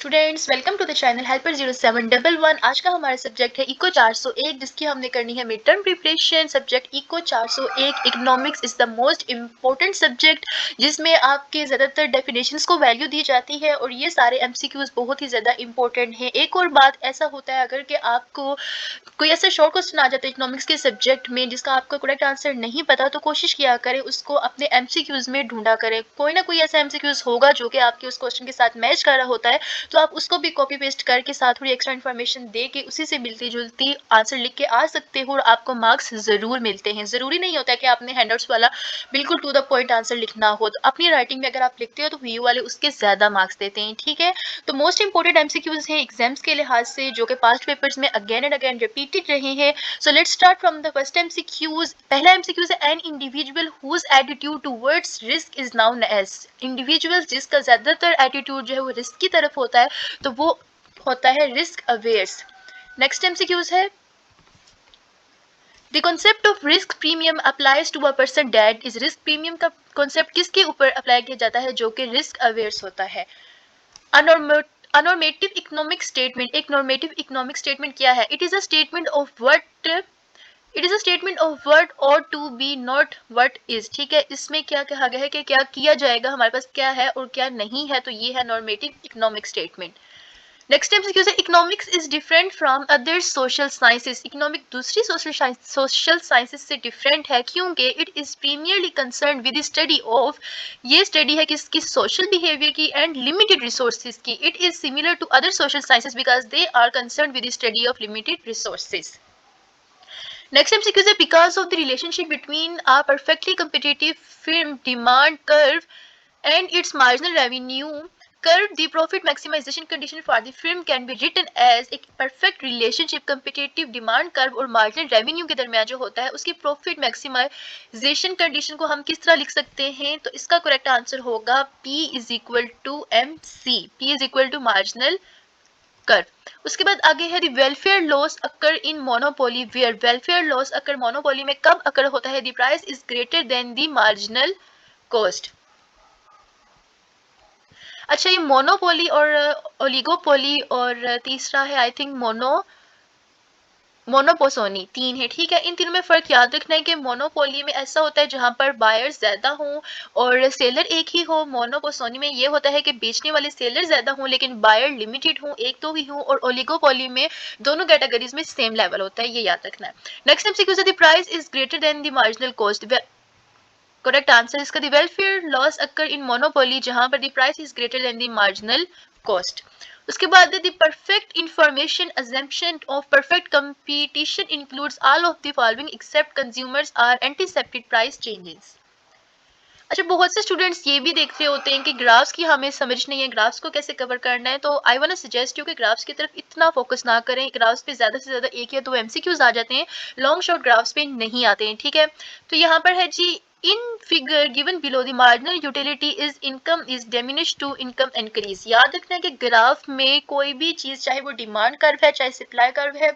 Students welcome to the channel helper 0711। आज का हमारा सब्जेक्ट है इको 401 जिसकी हमने करनी है mid term preparation. Subject eco 401 economics is the most important subject जिसमें आपके ज़्यादातर डेफिनेशंस को वैल्यू दी जाती है और ये सारे एमसीक्यूज बहुत ही ज़्यादा इंपॉर्टेंट हैं। एक और बात ऐसा होता है अगर कि आपको कोई ऐसा शॉर्ट क्वेश्चन आ जाता है इकोनॉमिक्स के सब्जेक्ट में जिसका आपको करेक्ट आंसर नहीं पता तो कोशिश किया करें उसको अपने एमसीक्यूज में ढूंढा करें। कोई ना कोई ऐसा एमसीक्यूज होगा जो कि आपके उस क्वेश्चन के साथ मैच कर रहा होता है, तो आप उसको भी कॉपी पेस्ट करके साथ थोड़ी एक्स्ट्रा इन्फॉर्मेशन दे के उसी से मिलती जुलती आंसर लिख के आ सकते हो और आपको मार्क्स ज़रूर मिलते हैं। ज़रूरी नहीं होता है कि आपने हैंडआउट्स वाला बिल्कुल टू द पॉइंट आंसर लिखना हो, तो अपनी राइटिंग में अगर आप लिखते हो तो व्यू वाले उसके ज़्यादा मार्क्स देते हैं। ठीक है, तो मोस्ट इंपॉर्टेंट एमसीक्यूज हैं एग्जाम्स के लिहाज से जो कि पास्ट पेपर्स में अगेन एंड अगेन रिपीटेड रहे हैं। So let's start from the first MCQs. पहला एमसीक्यूज है an individual whose attitude towards risk is known as. Individual जिसका ज़्यादातर एटीट्यूड जो है वो रिस्क की तरफ होता है तो वो होता है रिस्क अवेयर्स। नेक्स्ट एमसीक्यूज है the concept of risk premium applies to a person that is. Risk premium का कॉन्सेप्ट किसके ऊपर अप्लाई किया जाता है? जो कि रिस्क अवेयर्स होता है। A normative economic statement. एक नॉर्मेटिव इकोनॉमिक स्टेटमेंट क्या है? It is a statement of what it is a statement of what ought to be not what is. ठीक है, इसमें क्या कहा गया है कि क्या किया जाएगा, हमारे पास क्या है और क्या नहीं है, तो ये है normative economic statement. Next MCQ है economics is different from other social sciences. Economic दूसरी सोशल साइंसेस से डिफरेंट है क्योंकि it is primarily concern with study of. ये स्टडी है किसकी? सोशल बिहेवियर की एंड लिमिटेड रिसोर्सेज की। It is similar to other social sciences because they are concern with study of limited resources. Next MCQ is because of the relationship between a perfectly competitive film demand curve and its marginal revenue curve, the profit maximization condition for the film can be written as a perfect relationship competitive demand curve और marginal revenue के दरमियान जो होता है उसकी profit maximization condition को हम किस तरह लिख सकते हैं? तो इसका करेक्ट आंसर होगा P is equal to MC. P is equal to marginal कर। उसके बाद आगे है welfare loss occur in monopoly where. Welfare loss occur monopoly में कब अकर होता है? The price is greater than the marginal cost. अच्छा, ये मोनोपोली और ओलिगोपोली और तीसरा है आई थिंक मोनोपोसोनी, तीन है। ठीक है, इन तीनों में फर्क याद रखना है कि मोनोपोली में ऐसा होता है जहां पर बायर्स ज्यादा हों और सेलर एक ही हो। मोनोपोसोनी में ये होता है कि बेचने वाले सेलर ज्यादा हों लेकिन बायर लिमिटेड हों, एक दो ही हों। और ओलिगोपोली में दोनों कैटेगरीज में सेम लेवल होता है, ये याद रखना है। नेक्स्ट एमसीक्यू है the price is greater than the marginal cost. Correct answer इसका the welfare loss occur in monopoly जहां पर the price is greater than the marginal cost. उसके बाद the perfect information assumption of perfect competition includes all of the following except consumers are anticipated price changes. अच्छा, बहुत से students ये भी देख रहे होते हैं कि ग्राफ्स की हमें समझ नहीं है, ग्राफ्स को कैसे कवर करना है। तो I want to suggest you कि ग्राफ्स की तरफ इतना फोकस ना करें। ग्राफ्स पे ज़्यादा से ज़्यादा एक या दो एमसीक्यूज आ जाते हैं, लॉन्ग शॉर्ट ग्राफ्स पे नहीं आते हैं। ठीक है, तो यहाँ पर है जी in figure given below the marginal utility is income is diminish to income increase. याद रखना है कि ग्राफ में कोई भी चीज़ चाहे वो डिमांड कर्व है चाहे सप्लाई कर्व है,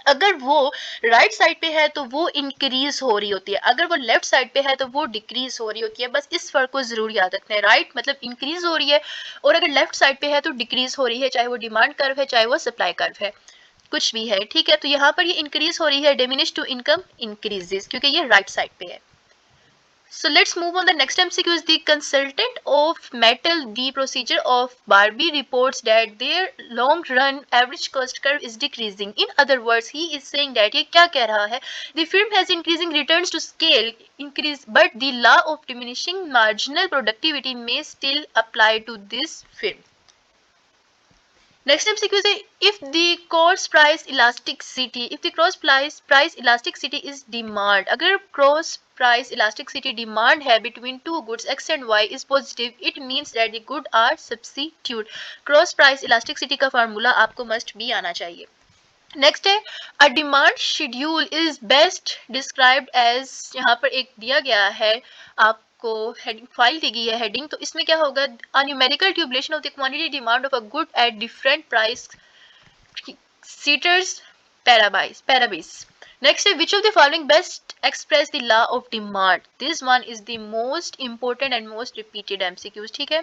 अगर वो राइट साइड पे है तो वो इंक्रीज हो रही होती है, अगर वो लेफ्ट साइड पे है तो वो डिक्रीज हो रही होती है। बस इस फर्क को जरूर याद रखना है। राइट मतलब इंक्रीज हो रही है और अगर लेफ्ट साइड पे है तो डिक्रीज हो रही है, चाहे वो डिमांड कर्व है चाहे वो सप्लाई कर्व है, कुछ भी है। ठीक है, तो यहाँ पर ये इंक्रीज हो रही है, डिमिनिश टू इनकम इंक्रीजेस, क्योंकि ये राइट साइड पे है। So let's move on. The next MCQ is the consultant of metal. The procedure of Barbie reports that their long run average cost curve is decreasing. In other words, he is saying that ये क्या कह रहा है? The firm has increasing returns to scale increase, but the law of diminishing marginal productivity may still apply to this firm. Next MCQ is if the cross price elasticity, if the cross price elasticity is demand, अगर cross price elasticity demand है between two goods x and y is positive, it means that the good are substitute. Cross price elasticity का formula आपको must भी आना चाहिए। Next है a demand schedule is best described as. यहाँ पर एक दिया गया है आपको फाइल दी गई है हेडिंग, तो इसमें क्या होगा? A numerical tabulation of the quantity demand of a good at different price ceteris paribus. Next है which of the following best express the law of demand. This one is the most important and most repeated MCQs. ठीक है,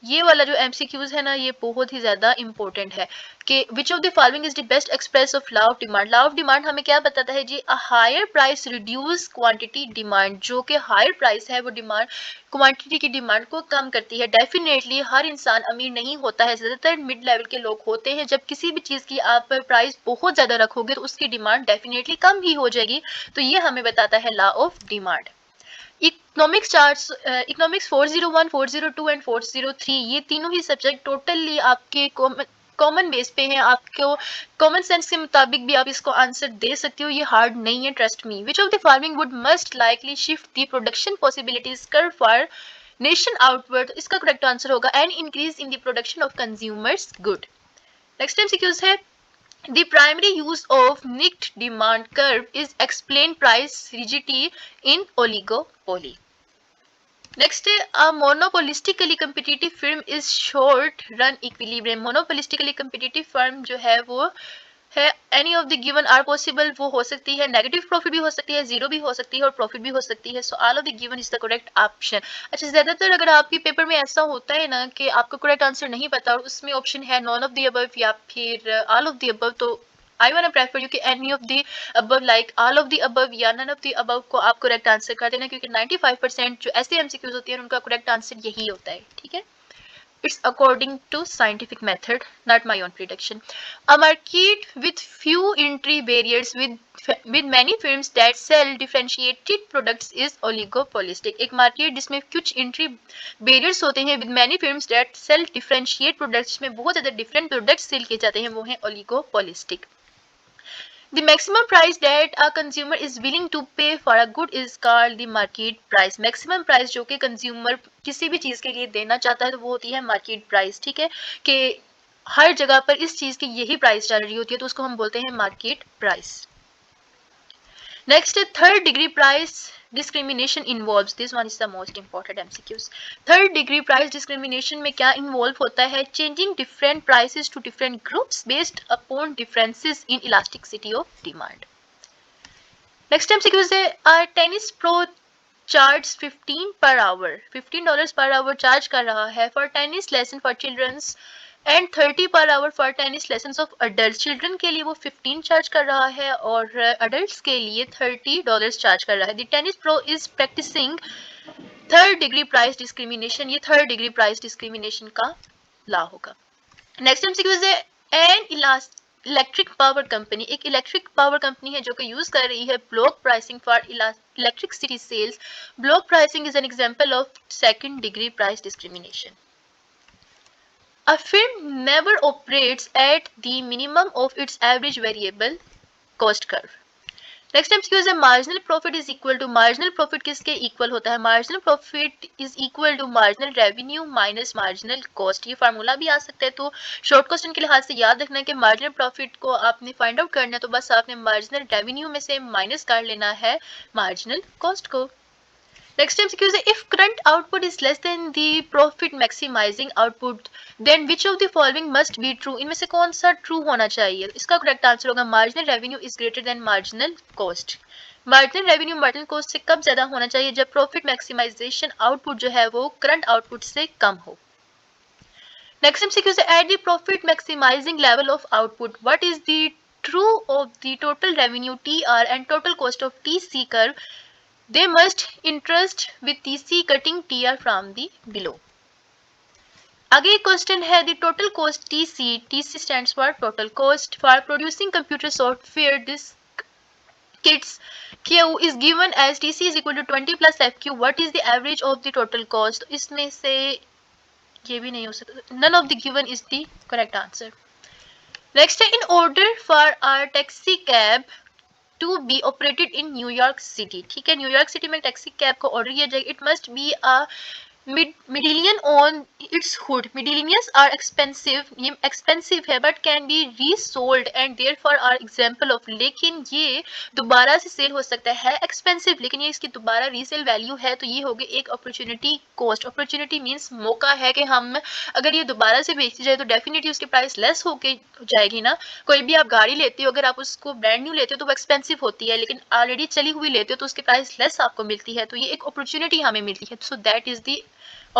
ये वाला जो MCQs है ना, ये बहुत ही ज़्यादा इंपॉर्टेंट है कि which of the following is the best express of law of demand. Law of demand हमें क्या बताता है जी, a higher price reduce quantity demand, जो कि हायर प्राइस है वो डिमांड क्वांटिटी की डिमांड को कम करती है। डेफिनेटली हर इंसान अमीर नहीं होता है, ज़्यादातर मिड लेवल के लोग होते हैं। जब किसी भी चीज़ की आप प्राइस बहुत ज़्यादा रखोगे तो उसकी डिमांड डेफिनेटली कम ही हो जाएगी। तो ये हमें बताता है law of demand. Economics charts, economics 401, 402 and 403, ये तीनों ही सब्जेक्ट टोटली आपके कॉमन बेस पे हैं। आपको कॉमन सेंस के मुताबिक भी आप इसको आंसर दे सकते हो, ये हार्ड नहीं है, trust me. Which of the following would must likely shift the production possibilities curve for nation outward, इसका करेक्ट आंसर होगा an increase in the production of consumers good. Next MCQs है, the primary use of nicked demand curve is explain price rigidity in oligopoly. Next है, a monopolistically competitive firm is short run equilibrium. Monopolistically competitive firm जो है वो है any of the given are possible, वो हो सकती है negative profit भी हो सकती है, जीरो भी हो सकती है और प्रॉफिट भी हो सकती है। So all of the given is the correct option. अच्छा, ज्यादातर अगर आपके पेपर में ऐसा होता है ना कि आपको करेक्ट आंसर नहीं पता और उसमें ऑप्शन है नॉन ऑफ द अबव या फिर ऑल ऑफ द अबव, तो आई वांट प्रेफर यू कि any of the above, like all of the above या नन ऑफ द अबव को आप करेक्ट आंसर कर देना, क्योंकि 95% जो ऐसे MCQs होती है उनका करेक्ट आंसर यही होता है। ठीक है, it's according to scientific method, not my own prediction. A market with few entry barriers with many firms that sell differentiated products is oligopolistic. एक मार्केट जिसमें कुछ एंट्री बैरियर्स होते हैं with many firms that sell differentiated products, में बहुत ज़्यादा different products cell किए जाते हैं, वो है oligopolistic. The maximum price that a consumer is willing to pay for a good is called the market price. Maximum price जो कि कंज्यूमर किसी भी चीज़ के लिए देना चाहता है तो वो होती है मार्केट प्राइस। ठीक है, कि हर जगह पर इस चीज़ की यही प्राइस चल रही होती है तो उसको हम बोलते हैं मार्केट प्राइस। नेक्स्ट है, third degree price discrimination involves, this one is the most important MCQs। Third degree price discrimination में क्या इन्वॉल्व होता है, charging different prices to different groups based upon differences in elasticity of demand. Next MCQs है, tennis pro charge 15 per our, $15 per our charge कर रहा है for tennis lesson for children's and 30 per hour for tennis lesson of adult. Children के लिए वो 15 charge कर रहा है और अडल्ट के लिए $30 चार्ज कर रहा है। The tennis pro is practising third degree price discrimination, ये थर्ड डिग्री प्राइस डिस्क्रिमिनेशन का लॉ होगा। नेक्स्ट MCQs है, एन इलेक्ट्रिक पावर कंपनी, एक इलेक्ट्रिक पावर कंपनी है जो कि यूज कर रही है block pricing for electricity sales. Block pricing is an example of second degree price discrimination. A firm never operates at the minimum of its average variable cost curve. Next MCQ है, marginal profit is equal to, marginal profit किसके equal होता है, marginal profit is equal to marginal revenue minus marginal cost. ये formula भी आ सकता है, तो शॉर्ट क्वेश्चन के लिहाज से याद रखना है कि मार्जिनल प्रॉफिट को आपने फाइंड आउट करना है तो बस आपने मार्जिनल रेवेन्यू में से माइनस कर लेना है मार्जिनल कॉस्ट को। नेक्स्ट MCQ है, if current output is less than the profit maximising output then which of the following must be true, इनमें से कौन सा ट्रू होना चाहिए। इसका करेक्ट आंसर होगा marginal revenue is greater than marginal cost. Marginal revenue marginal cost से कब ज्यादा होना चाहिए, जब प्रॉफिट मैक्सिमाइजेशन आउटपुट जो है वो करंट आउटपुट से कम हो। नेक्स्ट MCQ है, at the profit maximising level of output what is the true of the total revenue TR and total cost of TC curve, they must interest with TC cutting TR from the below. आगे question है, the total cost TC stands for total cost for producing computer software this kits Q is given as TC is equal to 20 plus FQ. What is the average of the total cost? इसमें से ये भी नहीं हो सकता, none of the given is the correct answer. Next है, in order for our taxi cab to be operated in New York City, ठीक है, न्यूयॉर्क सिटी में टैक्सी कैब को ऑर्डर किया जाएगा, it must be a medallion on its hood. Medallions are expensive, ये expensive है but can be resold and therefore are example of, लेकिन ये दोबारा से सेल हो सकता है expensive, लेकिन ये इसकी दोबारा रीसेल वैल्यू है, तो ये होगी एक अपॉर्चुनिटी कॉस्ट। अपॉर्चुनिटी मीन्स मौका है कि हम अगर ये दोबारा से बेची जाए तो डेफिनेटली उसकी प्राइस लेस होके जाएगी ना। कोई भी आप गाड़ी लेते हो, अगर आप उसको ब्रांड न्यू लेते हो तो वो एक्सपेंसिव होती है, लेकिन ऑलरेडी चली हुई लेते हो तो उसकी प्राइस लेस आपको मिलती है, तो ये एक अपॉर्चुनिटी हमें मिलती है। So that is the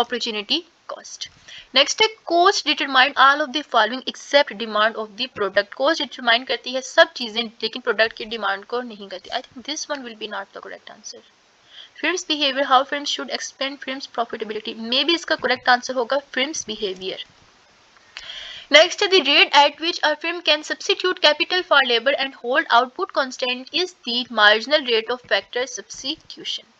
opportunity cost. Next है cost determine all of the following except demand of the product. Cost determine करती है सब चीजें लेकिन प्रोडक्ट की डिमांड को नहीं करती। I think this one will be not the correct answer. Firms behavior, how firms should expand firms profitability, मे भी इसका करेक्ट आंसर होगा firms behavior। Next, the rate at which a firm can substitute capital for labor and hold output constant is the marginal rate of factor substitution।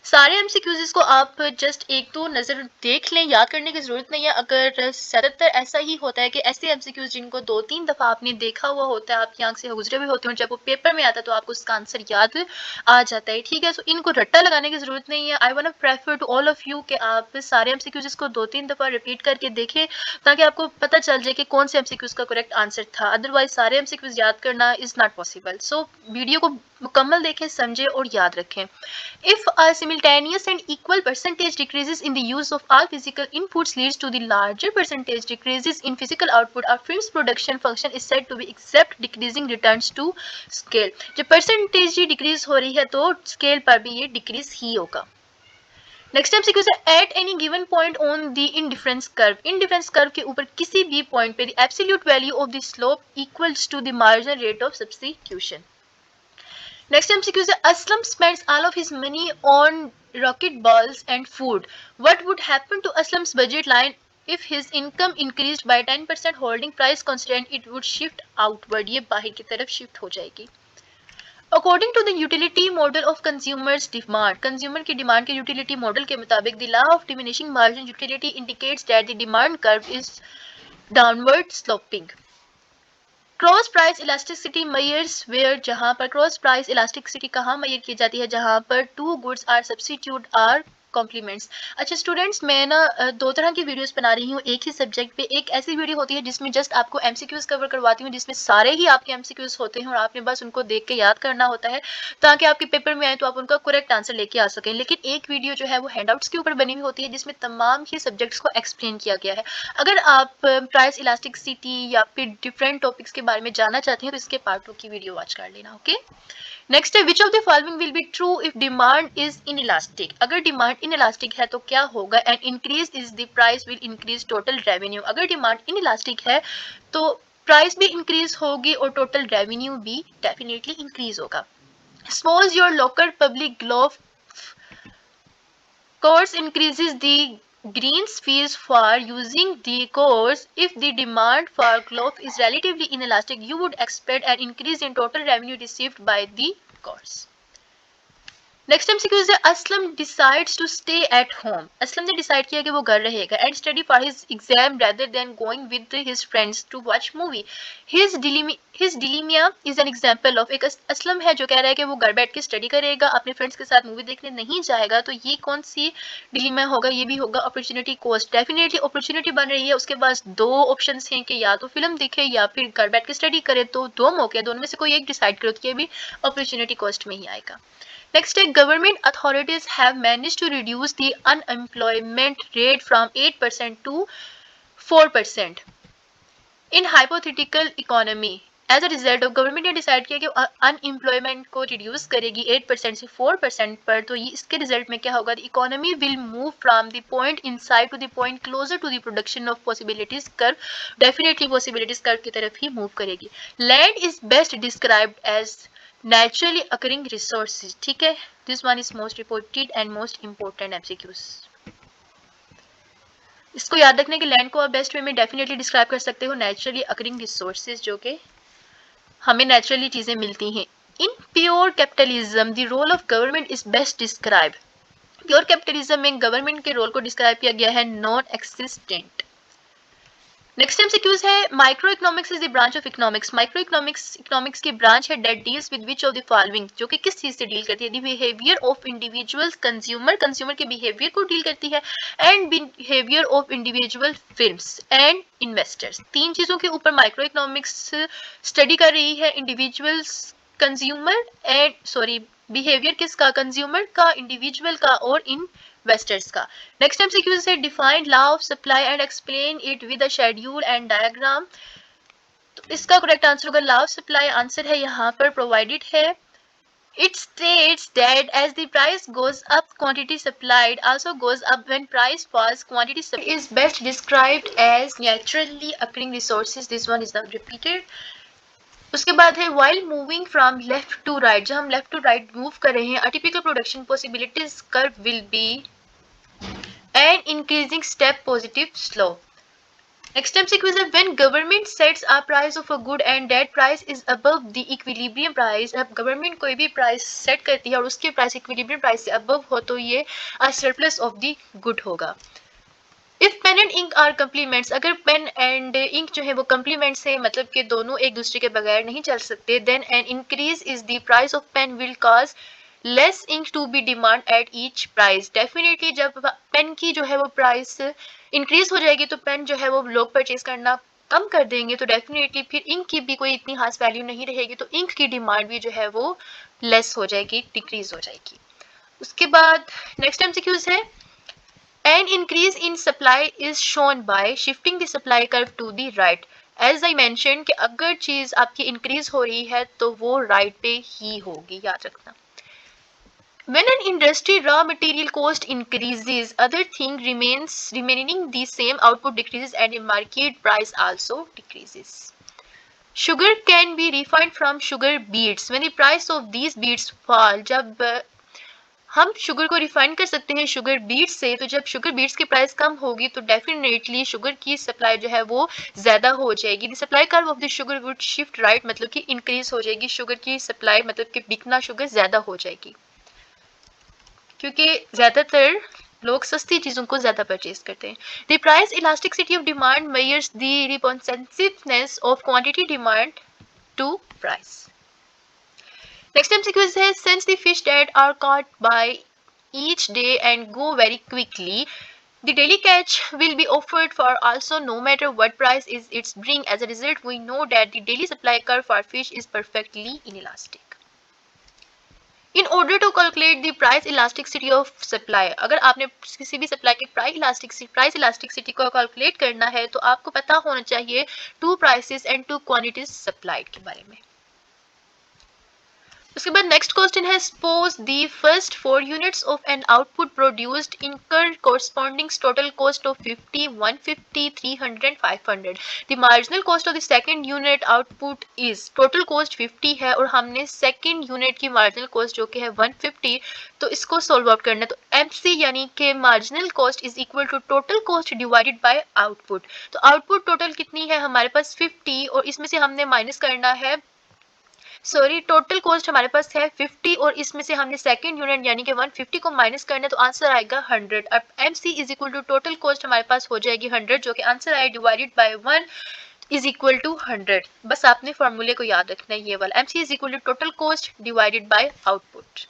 सारे MCQs को आप just एक दो नजर देख लें, याद करने की जरूरत नहीं है। अगर ज्यादातर ऐसा ही होता है कि ऐसे एमसीक्यूज जिनको 2-3 दफा आपने देखा हुआ होता है, आपकी आंख से गुजरे हुए होते हैं, जब वो पेपर में आता है तो आपको उसका आंसर याद आ जाता है, ठीक है। सो इनको रट्टा लगाने की जरूरत नहीं है। I want to prefer to all of you कि आप सारे एमसीक्यूज को 2-3 दफा रिपीट करके देखें ताकि आपको पता चल जाए कि कौन से एमसीक्यूज का करेक्ट आंसर था। अदरवाइज सारे एमसीक्यूज याद करना is not possible. So video को मुकम्मल देखें, समझें और याद रखें। If a simultaneous and equal percentage decreases in the use of all physical inputs leads to the larger percentage decreases in physical output, a firm's production function is said to be except decreasing returns to scale। जब percentage ही decrease हो रही है तो scale पर भी ये decrease ही होगा। नेक्स्ट टाइम सीक्वेंस है at any given point on the indifference curve. Indifference curve के ऊपर किसी भी पॉइंट पे the absolute value of the slope equals to the marginal rate of substitution. Next MCQ is Aslam spends all of his money on rocket balls and food. What would happen to Aslam's budget line if his income increased by 10%? Holding price constant, it would shift outward. ये बाहर की तरफ shift हो जाएगी। According to the utility model of consumers demand, consumer की demand के utility model के मुताबिक the law of diminishing margin utility indicates that the demand curve is downward sloping। Cross price elasticity measures where, जहां पर cross price elasticity कहाँ measure की जाती है, जहां पर two goods are substitute or complements. अच्छा स्टूडेंट्स, मैं ना दो तरह की वीडियोस बना रही हूँ एक ही सब्जेक्ट पे। एक ऐसी वीडियो होती है जिसमें जस्ट आपको एमसीक्यूज कवर करवाती हूँ, जिसमें सारे ही आपके एमसीक्यूज होते हैं और आपने बस उनको देख के याद करना होता है ताकि आपके पेपर में आए तो आप उनका करेक्ट आंसर लेके आ सकें। लेकिन एक वीडियो जो है वो हैंडआउट्स के ऊपर बनी हुई होती है जिसमें तमाम ही सब्जेक्ट्स को एक्सप्लेन किया गया है। अगर आप प्राइस इलास्टिसिटी या फिर डिफरेंट टॉपिक्स के बारे में जानना चाहते हैं तो इसके पार्ट 2 की वीडियो वॉच कर लेना, ओके। नेक्स्ट है which of the following will be true if demand is inelastic. अगर डिमांड इनइलास्टिक है तो क्या होगा? An increase in the price will increase total revenue. अगर डिमांड इनइलास्टिक है तो प्राइस भी इंक्रीज होगी और टोटल रेवेन्यू भी डेफिनेटली इंक्रीज होगा। Suppose your local public golf course increases the Green's fees for using the course. If the demand for cloth is relatively inelastic, you would expect an increase in total revenue received by the course। Next MCQ है Aslam decides to stay at home. Aslam ने decide किया कि वो घर रहेगा and study for his exam rather than going with his friends to watch movie. His dilemma is an example of. एक असलम है जो कह रहा है कि वो घर बैठ के स्टडी करेगा, अपने फ्रेंड्स के साथ मूवी देखने नहीं जाएगा। तो ये कौन सी डिलीमिया होगा? ये भी होगा अपॉर्चुनिटी कॉस्ट। डेफिनेटली अपॉर्चुनिटी बन रही है, उसके पास दो ऑप्शंस हैं कि या तो फिल्म देखे या फिर घर बैठ के स्टडी करे। तो दो मौके, दोनों में से कोई एक डिसाइड करो तो ये भी अपॉर्चुनिटी कॉस्ट में ही आएगा। Next, government authorities have managed to reduce the unemployment rate from 8% to 4% in hypothetical economy। As a result of government ने डिसाइड किया कि अनएम्प्लॉयमेंट को रिड्यूस करेगी 8% से 4% पर। तो ये इसके रिजल्ट में क्या होगा? Economy will move from the point inside to the point closer to the production of possibilities curve. Definitely possibilities curve की तरफ ही मूव करेगी। Land is best described as naturally occurring resources, ठीक है। This one is most reported and most important MCQs. इसको याद रखने के लैंड को आप बेस्ट वे में डेफिनेटली डिस्क्राइब कर सकते हो नेचुरली अकरिंग रिसोर्सेज, जो कि हमें नेचुरली चीजें मिलती हैं। In pure capitalism the role of government is best describe. Pure capitalism में गवर्नमेंट के रोल को डिस्क्राइब किया गया है नॉन एक्सिस्टेंट। नेक्स्ट एमसीक्यूज है micro economics is the branch of economics. Micro economics की ब्रांच है that deals with which of the following, जो कि किस चीज से डील करती है? The behaviour of individual consumer के बिहेवियर को डील करती है and behaviour of individual firms and investors. तीन चीजों के ऊपर माइक्रो इकोनॉमिक्स स्टडी कर रही है। इंडिविजुअल्स कंज्यूमर एंड बिहेवियर किसका? कंज्यूमर का, इंडिविजुअल का और इन्वेस्टर्स का। नेक्स्ट एमसीक्यू से define law of supply and explain it with a schedule and diagram. तो इसका करेक्ट आंसर होगा लॉ ऑफ सप्लाई। आंसर है यहाँ पर प्रोवाइडेड है It states that as the price goes up, quantity supplied also goes up. When price falls, quantity supplied is best described as naturally occurring resources. This one is now repeated. उसके बाद है while moving from left to right, जब हम left to right move कर रहे हैं, a typical production possibilities curve will be an increasing step positive slope. Next MCQ is when government sets a price of a good and that price is above the equilibrium price. अब government कोई भी price set करती है और उसके price equilibrium price से above हो तो ये a surplus of the good होगा. If pen and ink are complements, अगर पेन एंड इंक जो है वो कम्प्लीमेंट्स है, मतलब कि दोनों एक दूसरे के बगैर नहीं चल सकते, then an increase in the price of pen will cause less ink to be demand at each price. Definitely जब पेन की जो है वो प्राइस इंक्रीज हो जाएगी तो पेन जो है वो लोग परचेज करना कम कर देंगे, तो डेफिनेटली फिर इंक की भी कोई इतनी खास वैल्यू नहीं रहेगी, तो इंक की डिमांड भी जो है वो लेस हो जाएगी, डिक्रीज हो जाएगी. उसके बाद नेक्स्ट एमसीक्यूज है an increase in supply is shown by shifting the supply curve to the right. As I mentioned कि अगर चीज आपकी increase हो रही है तो वो right पे ही होगी, याद रखना. When an industry raw material cost increases, other thing remaining the same, output decreases and the market price also decreases. Sugar can be refined from sugar beets. When the price of these beets fall, जब हम sugar को refine कर सकते हैं sugar beats से, तो जब sugar beats की प्राइस कम होगी तो डेफिनेटली शुगर की सप्लाई जो है वो ज्यादा हो जाएगी. The supply curve of the sugar would shift right, मतलब कि इंक्रीज हो जाएगी शुगर की सप्लाई, मतलब कि बिकना शुगर ज्यादा हो जाएगी, क्योंकि ज्यादातर लोग सस्ती चीजों को ज्यादा परचेज करते हैं. The price elasticity of demand measures the responsiveness of quantity demand to price. Next MCQ says since the fish that are caught by each day and go very quickly, the daily catch will be offered for also no matter what price is its bring. As a result, we know that the daily supply curve for fish is perfectly inelastic. In order to calculate the price elasticity of supply, अगर आपने किसी भी supply की price elasticity को calculate करना है तो आपको पता होना चाहिए two prices and two quantities supplied के बारे में. उसके बाद नेक्स्ट क्वेश्चन है suppose the first 4 units of an output produced incurred corresponding total cost of 50, 150, 300 and 500. The marginal cost of the second unit output is, total cost 50 है और हमने second unit की marginal cost जो कि है 150, तो इसको solve out करना है. तो MC यानी कि marginal cost is equal to total cost divided by output. तो output total कितनी है हमारे पास 50 और इसमें से हमने माइनस करना है, सॉरी टोटल कॉस्ट हमारे पास है 50 और इसमें से हमने सेकंड यूनिट यानी कि 150 को माइनस करना है, तो आंसर आएगा 100. अब MC is equal to total cost हमारे पास हो जाएगी 100, जो कि आंसर आए divided by 1 is equal to 100. बस आपने फॉर्मूले को याद रखना है ये वाला, MC is equal to total cost divided by output.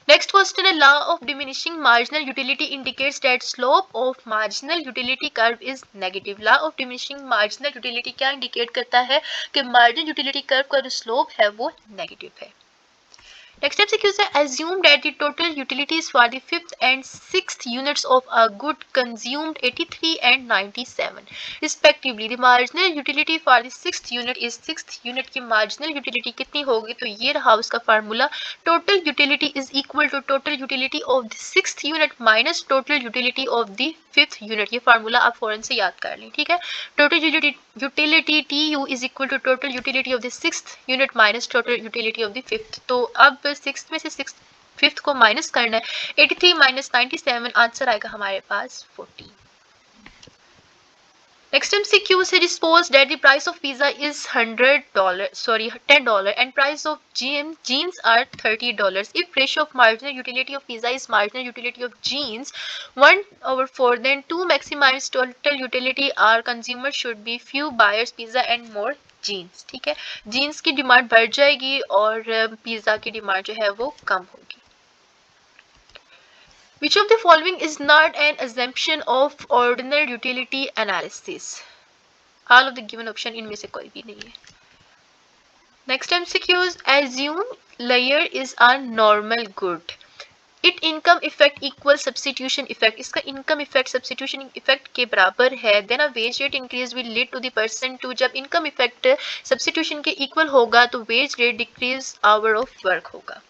Next question is law of diminishing marginal utility indicates that slope of marginal utility curve is negative. Law of diminishing marginal utility क्या indicate करता है कि marginal utility curve का जो slope है वो negative है. Next MCQ is assume that the total utilities for the 5th and 6th units of a good consumed 83 and 97 respectively. The marginal utility for the 6th unit is 6th unit की marginal utility कितनी होगी, तो ये रहा उसका formula. total utility is equal to total utility of the 6th unit minus total utility of the 5th unit. ये formula आप फौरन से याद कर लें, ठीक है. total utility TU is equal to total utility of the 6th unit minus total utility of the 5th. तो अब 6th में से 5th को माइनस करना है, 83 माइनस 97 आंसर आएगा हमारे पास 14. Next MCQ says suppose that the price of pizza is $10 and price of jeans are $30. If ratio of marginal utility of pizza is marginal utility of jeans 1/4, then to maximize total utility our consumer should be few buyers pizza and more jeans. ठीक है, jeans की demand बढ़ जाएगी और pizza की demand जो है वो कम होगी. Which of the following is not an assumption of ordinal utility analysis? All of the given option इनमें से कोई भी नहीं है. Next MCQs, assume layer is a normal good. It income effect equal substitution effect, इसका income effect substitution effect के बराबर है। Then a wage rate increase will lead to the person to, जब इनकम इफेक्ट सब्स्टिट्यूशन के equal होगा तो wage rate decrease hour of work होगा।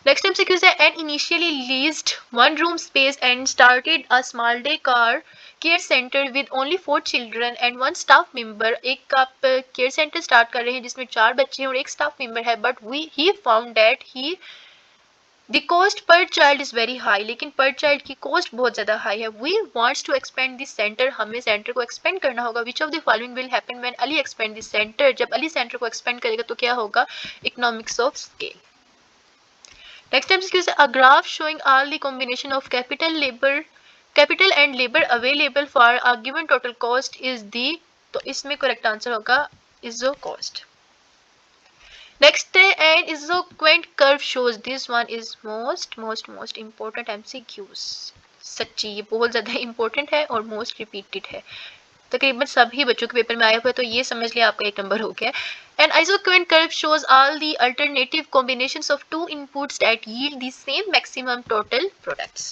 Next MCQ is and initially leased one room space and started a small day care center with only 4 children and one staff member। एक आप care centre start कर रहे हैं जिसमें 4 बच्चे हैं और एक स्टाफ मेंबर है, but he found that the cost per child is very high, लेकिन per child की cost बहुत ज़्यादा high है। We wants to expand this center, हमें center को expand करना होगा। Which of the following will happen when Ali expand this center? जब अली center को expand करेगा तो क्या होगा? Economics of scale। Next MCQ is a graph showing all the combination of capital and labor available for a given total cost is the, तो इसमें correct answer होगा iso cost। Next and isoquant curve shows, this one is most important MCQs। सच्ची ये बहुत ज़्यादा important है और most repeated है, तकरीबन सभी बच्चों के पेपर में आया हुआ है, तो ये समझ लिया आपका 1 नंबर हो गया। An isoquant curve shows all the alternative combinations of 2 inputs that yield the same maximum total products।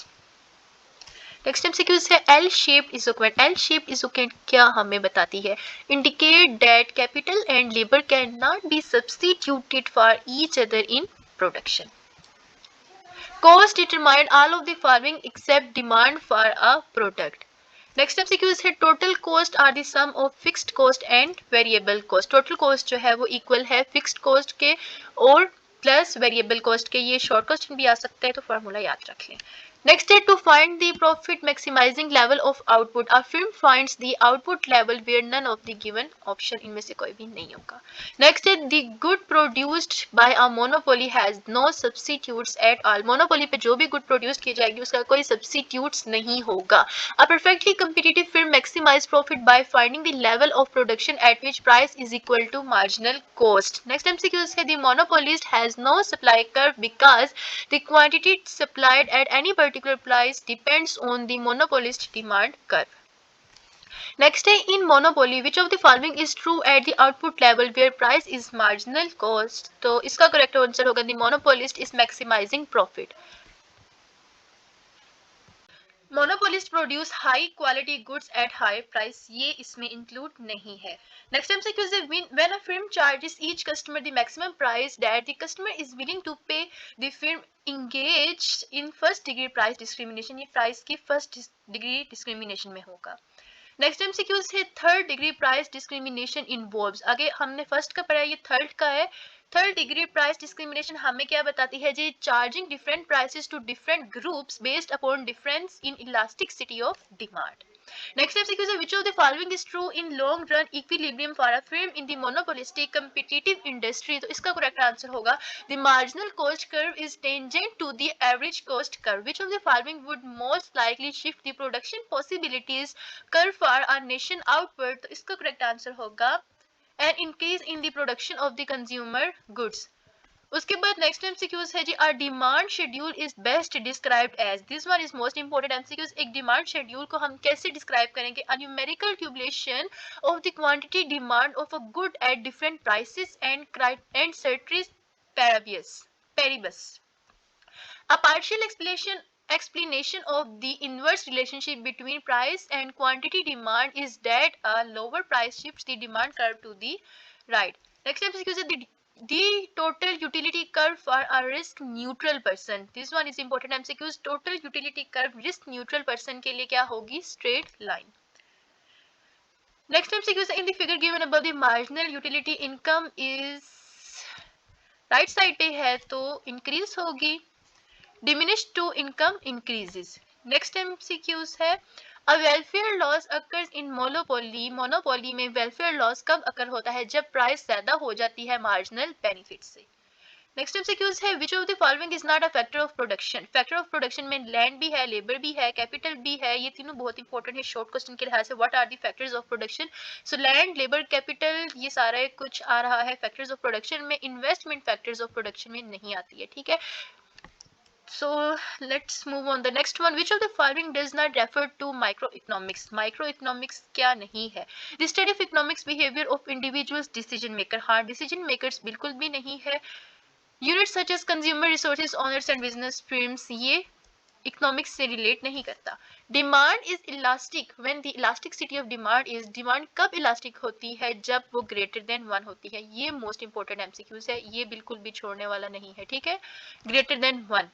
Next MCQ है L shaped isoquant। L shaped isoquant क्या हमें बताती है? Indicate that capital and labour can not be substituted for each other in production. Cost determine all of the following except demand for a product। Next MCQ है total cost are the sum of fixed cost and variable cost. Total cost जो है वो equal है fixed cost के और plus variable cost के। ये short question भी आ सकता है तो फार्मूला याद रख लें। नेक्स्ट है to find the profit maximising level of output. A firm finds the output level where none of the given option, इनमें से कोई भी नहीं होगा। नेक्स्ट है the good produced by a monopoly has no substitutes at all. Monopoly पे जो भी गुड प्रोड्यूस की जाएगी उसका कोई सब्स्टिट्यूट्स नहीं होगा। A perfectly competitive firm maximize profit by finding the level of production at which price is equal to marginal cost। Next MCQ है the monopolist has no supply curve because the quantity supplied at any particular price depends on the monopolist demand curve। Next है in monopoly which of the following is true at the output level where price is marginal cost। तो इसका correct answer होगा the monopolist is maximizing profit। Monopolist produce high quality goods at high price, ये इसमें include नहीं है। Next MCQ is when a firm charges each customer the maximum price that the customer is willing to pay, the firm engaged in first degree price discrimination। ये price की first degree discrimination में होगा। Next MCQ है third degree price discrimination involves. आगे हमने first का पढ़ा, ये थर्ड का है। थर्ड डिग्री प्राइस डिस्क्रिमिनेशन हमें क्या बताती है जी? Charging different prices to different groups based upon difference in elasticity of demand. Next MCQ is which of the following is true in long run equilibrium for a firm in the monopolistic competitive industry। तो इसका correct answer होगा the marginal cost curve is tangent to the average cost curve। Which of the following would most likely shift the production possibilities curve for a nation outward। तो इसका correct answer होगा an increase in the production of the consumer goods। उसके बाद next MCQs है जी a demand schedule is best described as। this one is most important MCQs। एक demand schedule को हम कैसे डिस्क्राइब करेंगे? a numerical tabulation of the quantity demand of a good at different prices and ceteris paribus। A partial explanation of the inverse relationship between price and quantity demand is that a lower price shifts the demand curve to the right। Next MCQ is the total utility curve for a risk neutral person। this one is important MCQs। total utility curve risk neutral person के लिए क्या होगी? straight line। Next MCQ is in the figure given above the marginal utility income is right side पे है तो increase होगी, diminish to income increases। Next MCQs है a welfare loss occurs in monopoly। monopoly में welfare loss कब occur होता है? जब प्राइस ज्यादा हो जाती है मार्जिनल बेनिफिट से। नेक्स्ट MCQs है which of the following is not a factor of production। Factor of production में लैंड भी है, लेबर भी है, कैपिटल भी है, ये तीनों बहुत इंपॉर्टेंट है शॉर्ट क्वेश्चन के लिहाज से। What are the factors of production? So land, labour, capital, ये सारा कुछ आ रहा है फैक्टर्स ऑफ प्रोडक्शन में। इन्वेस्टमेंट फैक्टर्स ऑफ प्रोडक्शन में नहीं आती है, ठीक है। So let's move on the next one। which of the following does not refer to microeconomics? microeconomics क्या नहीं है? the study of economics behavior of individuals decision maker। हाँ, decision makers बिल्कुल भी नहीं है। Unit such as consumer resources owners and business firms, ये economics से रिलेट नहीं करता। Demand is elastic when the elasticity of demand is, demand कब इलास्टिक होती है, जब वो ग्रेटर देन 1 होती है। ये मोस्ट इंपॉर्टेंट एमसीक्यूज है, ये बिल्कुल भी छोड़ने वाला नहीं है, ठीक है। Greater than 1,